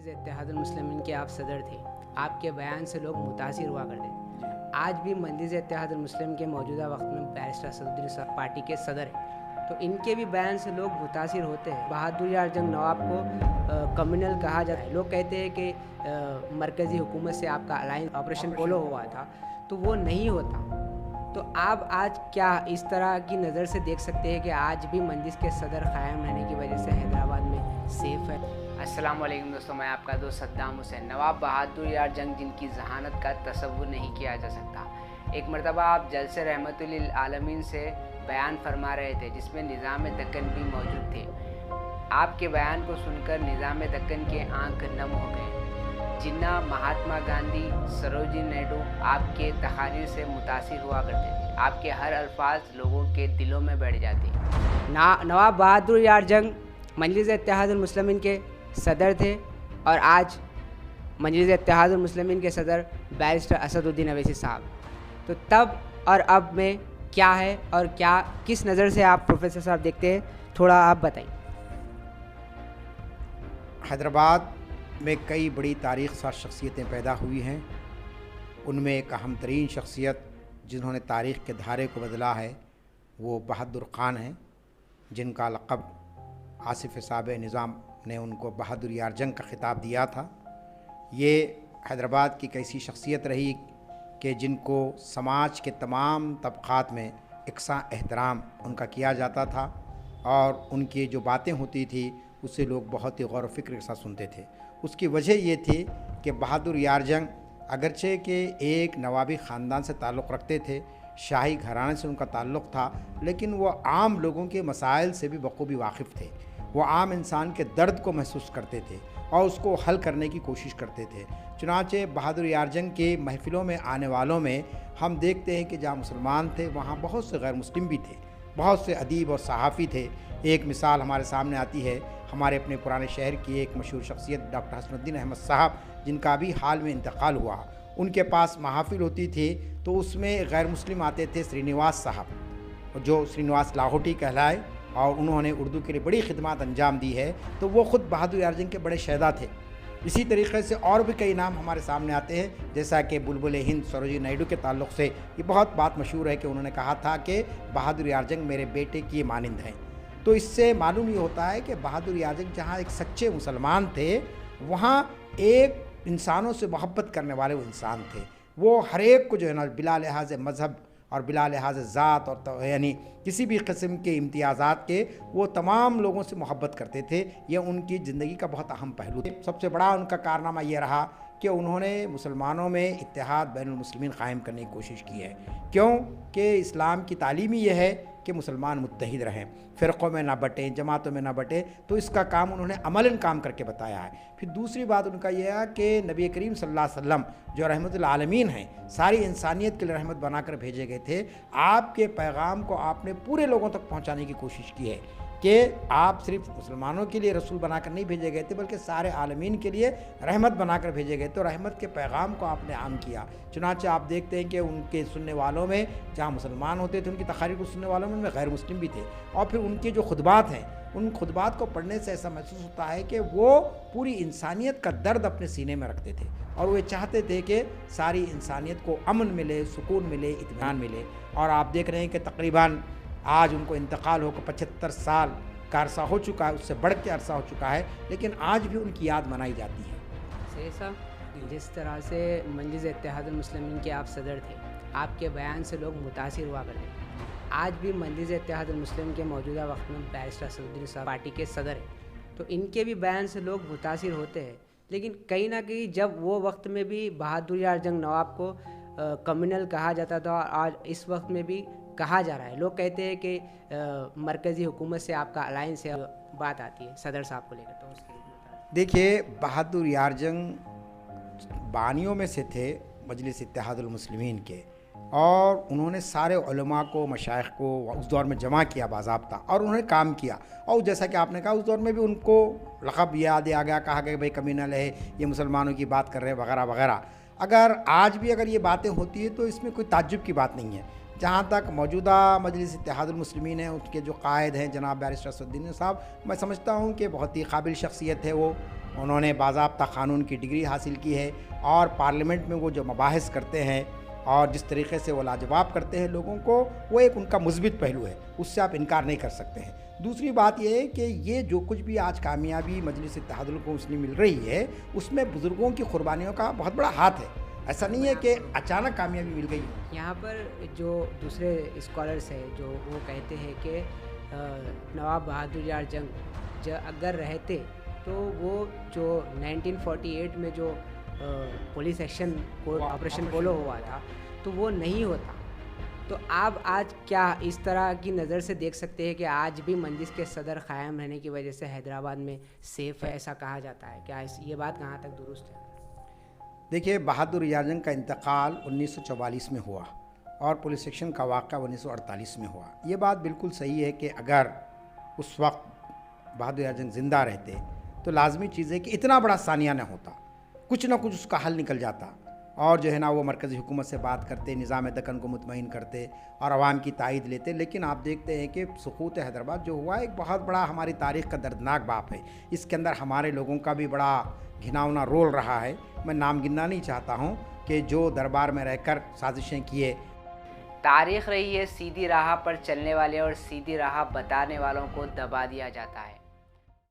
مجلس اتحاد المسلمین کے آپ صدر تھے. آپ کے بیان سے لوگ متاثر ہوا کرتے تھے. آج بھی مجلس اتحاد المسلمین کے موجودہ وقت میں بیرسٹر اسدالدین صاحب پارٹی کے صدر ہیں, تو ان کے بھی بیان سے لوگ متاثر ہوتے ہیں. بہادر یار جنگ نواب کو کمیونل کہا جاتا ہے. لوگ کہتے ہیں کہ مرکزی حکومت سے آپ کا الائنس آپریشن پولو ہوا تھا, تو وہ نہیں ہوتا. تو آپ آج کیا اس طرح کی نظر سے دیکھ سکتے ہیں کہ آج بھی مجلس کے صدر قائم رہنے کی وجہ سے حیدرآباد میں سیف ہے؟ السلام علیکم دوستوں, میں آپ کا دوست صدام حسین. نواب بہادر یار جنگ جن کی ذہانت کا تصور نہیں کیا جا سکتا. ایک مرتبہ آپ جلسے رحمت للعالمین سے بیان فرما رہے تھے جس میں نظام دکن بھی موجود تھے. آپ کے بیان کو سن کر نظام دکن کے آنکھ نم ہو گئے. جناح, مہاتما گاندھی, سروجنی نائیڈو آپ کے تقاریر سے متاثر ہوا کرتے تھے. آپ کے ہر الفاظ لوگوں کے دلوں میں بیٹھ جاتے. نواب بہادر یار جنگ مجلس اتحاد المسلمین کے صدر تھے, اور آج مجلس اتحاد المسلمین کے صدر بیرسٹر اسدالدین اویسی صاحب. تو تب اور اب میں کیا ہے اور کیا کس نظر سے آپ پروفیسر صاحب دیکھتے ہیں, تھوڑا آپ بتائیں. حیدرآباد میں کئی بڑی تاریخ ساز شخصیتیں پیدا ہوئی ہیں. ان میں ایک اہم ترین شخصیت جنہوں نے تاریخ کے دھارے کو بدلا ہے وہ بہادر خان ہیں, جن کا لقب آصف صاحب نظام نے ان کو بہادر یار جنگ کا خطاب دیا تھا. یہ حیدرآباد کی ایک ایسی شخصیت رہی کہ جن کو سماج کے تمام طبقات میں یکساں احترام ان کا کیا جاتا تھا, اور ان کی جو باتیں ہوتی تھی اسے لوگ بہت ہی غور و فکر کے ساتھ سنتے تھے. اس کی وجہ یہ تھی کہ بہادر یار جنگ اگرچہ کہ ایک نوابی خاندان سے تعلق رکھتے تھے, شاہی گھرانے سے ان کا تعلق تھا, لیکن وہ عام لوگوں کے مسائل سے بھی بخوبی واقف تھے. وہ عام انسان کے درد کو محسوس کرتے تھے اور اس کو حل کرنے کی کوشش کرتے تھے. چنانچہ بہادر یار جنگ کے محفلوں میں آنے والوں میں ہم دیکھتے ہیں کہ جہاں مسلمان تھے وہاں بہت سے غیر مسلم بھی تھے, بہت سے ادیب اور صحافی تھے. ایک مثال ہمارے سامنے آتی ہے ہمارے اپنے پرانے شہر کی ایک مشہور شخصیت ڈاکٹر حسن الدین احمد صاحب, جن کا بھی حال میں انتقال ہوا. ان کے پاس محافل ہوتی تھی تو اس میں غیر مسلم آتے تھے, سرینواس صاحب جو سرینواس لاہوٹی کہلائے, اور انہوں نے اردو کے لیے بڑی خدمات انجام دی ہے. تو وہ خود بہادر یار جنگ کے بڑے شہدا تھے. اسی طریقے سے اور بھی کئی نام ہمارے سامنے آتے ہیں, جیسا کہ بلبل ہند سروجنی نائیڈو کے تعلق سے یہ بہت بات مشہور ہے کہ انہوں نے کہا تھا کہ بہادر یار جنگ میرے بیٹے کی مانند ہیں. تو اس سے معلوم یہ ہوتا ہے کہ بہادر یار جنگ جہاں ایک سچے مسلمان تھے, وہاں ایک انسانوں سے محبت کرنے والے وہ انسان تھے. وہ ہر ایک کو جو ہے نا بلا لحاظ مذہب اور بلا لحاظ ذات اور یعنی کسی بھی قسم کے امتیازات کے وہ تمام لوگوں سے محبت کرتے تھے. یہ ان کی زندگی کا بہت اہم پہلو تھا. سب سے بڑا ان کا کارنامہ یہ رہا کہ انہوں نے مسلمانوں میں اتحاد بین المسلمین قائم کرنے کی کوشش کی ہے. کیوں کہ اسلام کی تعلیم ہی یہ ہے کہ مسلمان متحد رہیں, فرقوں میں نہ بٹیں, جماعتوں میں نہ بٹیں. تو اس کا کام انہوں نے عملاً کام کر کے بتایا ہے. پھر دوسری بات ان کا یہ ہے کہ نبی کریم صلی اللہ علیہ وسلم جو رحمت العالمین ہیں, ساری انسانیت کے لیے رحمت بنا کر بھیجے گئے تھے. آپ کے پیغام کو آپ نے پورے لوگوں تک پہنچانے کی کوشش کی ہے کہ آپ صرف مسلمانوں کے لیے رسول بنا کر نہیں بھیجے گئے تھے بلکہ سارے عالمین کے لیے رحمت بنا کر بھیجے گئے تھے, اور رحمت کے پیغام کو آپ نے عام کیا. چنانچہ آپ دیکھتے ہیں کہ ان کے سننے والوں میں جہاں مسلمان ہوتے تھے ان کی تقاریر کو سننے والوں میں غیر مسلم بھی تھے. اور پھر ان کے جو خطبات ہیں, ان خطبات کو پڑھنے سے ایسا محسوس ہوتا ہے کہ وہ پوری انسانیت کا درد اپنے سینے میں رکھتے تھے, اور وہ چاہتے تھے کہ ساری انسانیت کو امن ملے, سکون ملے, اطمینان ملے. اور آپ دیکھ رہے ہیں کہ تقریباً آج ان کو انتقال ہو کر 75 سال کا عرصہ ہو چکا ہے, اس سے بڑھ کے عرصہ ہو چکا ہے, لیکن آج بھی ان کی یاد منائی جاتی ہے. ایسا جس طرح سے مجلس اتحاد المسلمین کے آپ صدر تھے, آپ کے بیان سے لوگ متاثر ہوا کرتے تھے. آج بھی مجلس اتحاد المسلمین کے موجودہ وقت میں بیرسٹر اسدالدین صاحب پارٹی کے صدر ہیں, تو ان کے بھی بیان سے لوگ متاثر ہوتے ہیں. لیکن کہیں نہ کہیں جب وہ وقت میں بھی بہادر یار جنگ نواب کو کمیونل کہا جاتا تھا, اور آج اس وقت میں بھی کہا جا رہا ہے. لوگ کہتے ہیں کہ مرکزی حکومت سے آپ کا الائنس ہے, بات آتی ہے صدر صاحب کو لے کر. تو اس کے دیکھیے, بہادر یار جنگ بانیوں میں سے تھے مجلس اتحاد المسلمین کے, اور انہوں نے سارے علماء کو, مشائخ کو اس دور میں جمع کیا باضابطہ, اور انہوں نے کام کیا. اور جیسا کہ آپ نے کہا اس دور میں بھی ان کو لقب یاد آ گیا, کہا کہ بھائی کمیونل ہے, یہ مسلمانوں کی بات کر رہے ہیں وغیرہ وغیرہ. اگر آج بھی اگر یہ باتیں ہوتی ہیں تو اس میں کوئی تعجب کی بات نہیں ہے. جہاں تک موجودہ مجلس اتحاد المسلمین ہیں, اس کے جو قائد ہیں جناب بیرسٹر اسدالدین صاحب, میں سمجھتا ہوں کہ بہت ہی قابل شخصیت ہے. وہ انہوں نے باضابطہ قانون کی ڈگری حاصل کی ہے اور پارلیمنٹ میں وہ جو مباحث کرتے ہیں اور جس طریقے سے وہ لاجواب کرتے ہیں لوگوں کو، وہ ایک ان کا مثبت پہلو ہے، اس سے آپ انکار نہیں کر سکتے ہیں۔ دوسری بات یہ ہے کہ یہ جو کچھ بھی آج کامیابی مجلس اتحاد القوم میں مل رہی ہے، اس میں بزرگوں کی قربانیوں کا بہت بڑا ہاتھ ہے۔ ایسا نہیں ہے کہ اچانک کامیابی مل گئی۔ یہاں پر جو دوسرے اسکالرس ہیں جو وہ کہتے ہیں کہ نواب بہادر یار جنگ اگر رہتے تو وہ جو 1948 میں جو پولیس ایکشن آپریشن پولو ہوا تھا تو وہ نہیں ہوتا۔ تو آپ آج کیا اس طرح کی نظر سے دیکھ سکتے ہیں کہ آج بھی مجلس کے صدر قائم رہنے کی وجہ سے حیدرآباد میں سیف ہے، ایسا کہا جاتا ہے؟ کیا یہ بات کہاں تک درست ہے؟ دیکھیے، بہادر یار جنگ کا انتقال 1944 میں ہوا اور پولیس ایکشن کا واقعہ 1948 میں ہوا۔ یہ بات بالکل صحیح ہے کہ اگر اس وقت بہادر یار جنگ زندہ رہتے تو لازمی چیز ہے کہ اتنا بڑا ثانیہ نہ ہوتا، کچھ نہ کچھ اس کا حل نکل جاتا اور جو ہے نا وہ مرکزی حکومت سے بات کرتے، نظام دکن کو مطمئن کرتے اور عوام کی تائید لیتے۔ لیکن آپ دیکھتے ہیں کہ سقوط حیدرآباد جو ہوا ایک بہت بڑا ہماری تاریخ کا دردناک باب ہے۔ اس کے اندر ہمارے لوگوں کا بھی بڑا گھناؤنا رول رہا ہے۔ میں نام گننا نہیں چاہتا ہوں کہ جو دربار میں رہ کر سازشیں کیے۔ تاریخ رہی ہے سیدھی راہ پر چلنے والے اور سیدھی راہ بتانے والوں کو دبا دیا جاتا ہے۔